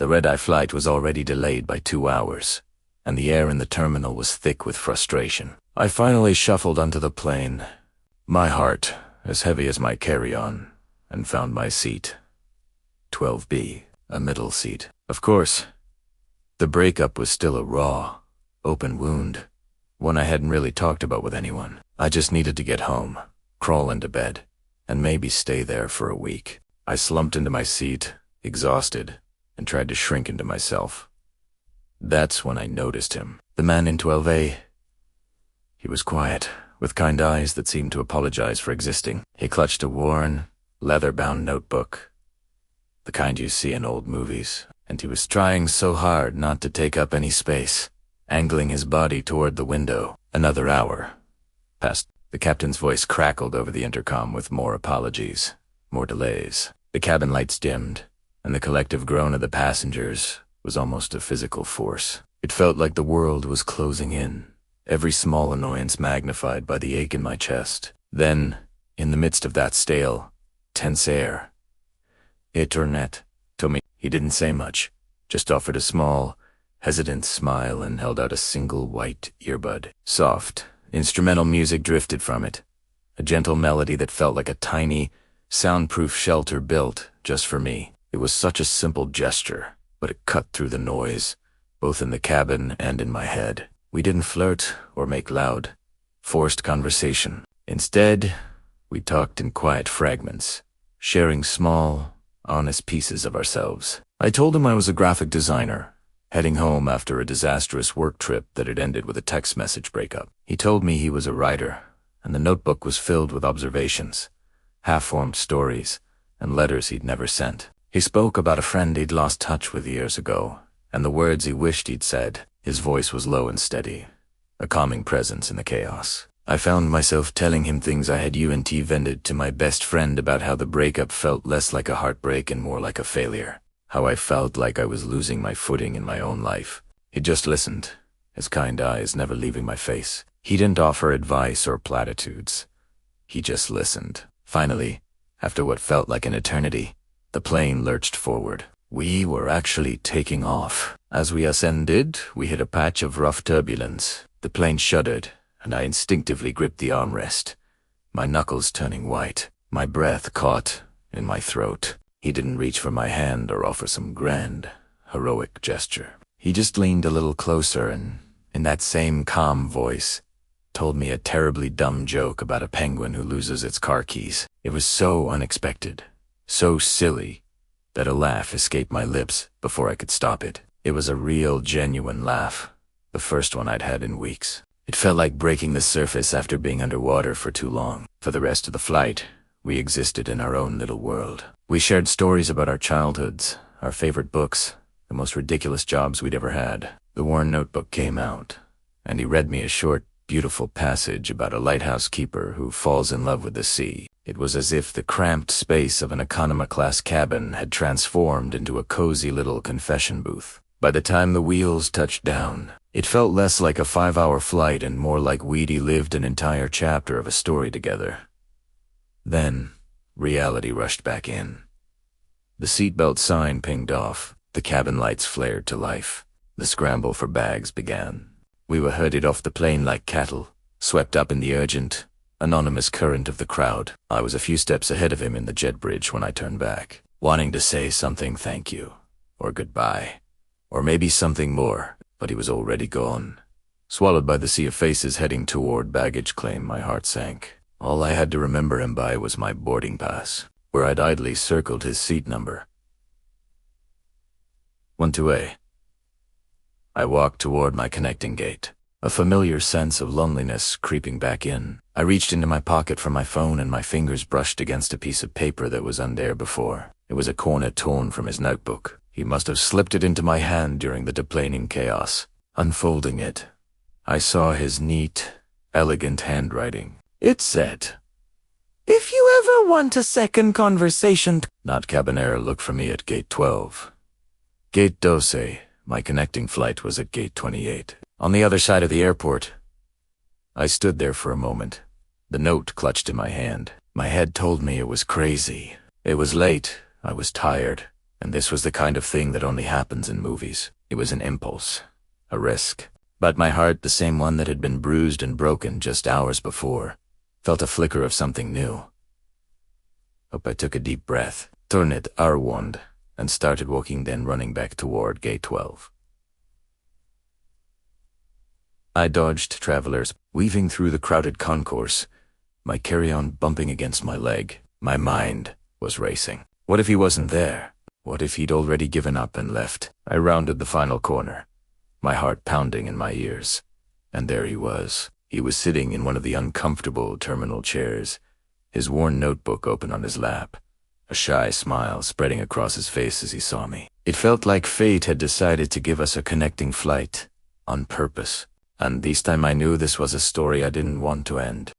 The red-eye flight was already delayed by 2 hours, and the air in the terminal was thick with frustration. I finally shuffled onto the plane, my heart as heavy as my carry-on, and found my seat. 12B, a middle seat. Of course, the breakup was still a raw, open wound, one I hadn't really talked about with anyone. I just needed to get home, crawl into bed, and maybe stay there for a week. I slumped into my seat, exhausted, and tried to shrink into myself. That's when I noticed him. The man in 12A. He was quiet, with kind eyes that seemed to apologize for existing. He clutched a worn, leather-bound notebook, the kind you see in old movies, and he was trying so hard not to take up any space, angling his body toward the window. Another hour passed. The captain's voice crackled over the intercom with more apologies, more delays. The cabin lights dimmed, and the collective groan of the passengers was almost a physical force. It felt like the world was closing in, every small annoyance magnified by the ache in my chest. Then, in the midst of that stale, tense air, Ethernet told me. He didn't say much, just offered a small, hesitant smile and held out a single white earbud. Soft, instrumental music drifted from it, a gentle melody that felt like a tiny, soundproof shelter built just for me. It was such a simple gesture, but it cut through the noise, both in the cabin and in my head. We didn't flirt or make loud, forced conversation. Instead, we talked in quiet fragments, sharing small, honest pieces of ourselves. I told him I was a graphic designer, heading home after a disastrous work trip that had ended with a text message breakup. He told me he was a writer, and the notebook was filled with observations, half-formed stories, and letters he'd never sent. He spoke about a friend he'd lost touch with years ago, and the words he wished he'd said. His voice was low and steady, a calming presence in the chaos. I found myself telling him things I had vented to my best friend about how the breakup felt less like a heartbreak and more like a failure. How I felt like I was losing my footing in my own life. He just listened, his kind eyes never leaving my face. He didn't offer advice or platitudes. He just listened. Finally, after what felt like an eternity, the plane lurched forward. We were actually taking off. As we ascended, we hit a patch of rough turbulence. The plane shuddered, and I instinctively gripped the armrest, my knuckles turning white, my breath caught in my throat. He didn't reach for my hand or offer some grand, heroic gesture. He just leaned a little closer and, in that same calm voice, told me a terribly dumb joke about a penguin who loses its car keys. It was so unexpected, so silly, that a laugh escaped my lips before I could stop it. It was a real, genuine laugh, the first one I'd had in weeks. It felt like breaking the surface after being underwater for too long. For the rest of the flight, we existed in our own little world. We shared stories about our childhoods, our favorite books, the most ridiculous jobs we'd ever had. The worn notebook came out, and he read me a short, beautiful passage about a lighthouse keeper who falls in love with the sea. It was as if the cramped space of an economy-class cabin had transformed into a cozy little confession booth. By the time the wheels touched down, it felt less like a 5-hour flight and more like we'd lived an entire chapter of a story together. Then, reality rushed back in. The seatbelt sign pinged off, the cabin lights flared to life. The scramble for bags began. We were herded off the plane like cattle, swept up in the urgent, anonymous current of the crowd. I was a few steps ahead of him in the jet bridge when I turned back, wanting to say something thank you, or goodbye, or maybe something more, but he was already gone. Swallowed by the sea of faces heading toward baggage claim, my heart sank. All I had to remember him by was my boarding pass, where I'd idly circled his seat number. 12A. I walked toward my connecting gate, a familiar sense of loneliness creeping back in. I reached into my pocket for my phone and my fingers brushed against a piece of paper that was there before. It was a corner torn from his notebook. He must have slipped it into my hand during the deplaning chaos. Unfolding it, I saw his neat, elegant handwriting. It said, "If you ever want a second conversation..." Not Cabinera looked for me at gate 12. Gate 12, my connecting flight, was at gate 28. On the other side of the airport, I stood there for a moment, the note clutched in my hand. My head told me it was crazy. It was late, I was tired, And this was the kind of thing that only happens in movies. It was an impulse, a risk. But my heart, the same one that had been bruised and broken just hours before, felt a flicker of something new. Up I took a deep breath, turned it R1, and started walking, then running back toward gate 12. I dodged travelers, weaving through the crowded concourse, my carry-on bumping against my leg. My mind was racing. What if he wasn't there? What if he'd already given up and left? I rounded the final corner, my heart pounding in my ears. And there he was. He was sitting in one of the uncomfortable terminal chairs, his worn notebook open on his lap, a shy smile spreading across his face as he saw me. It felt like fate had decided to give us a connecting flight, on purpose. And this time I knew this was a story I didn't want to end.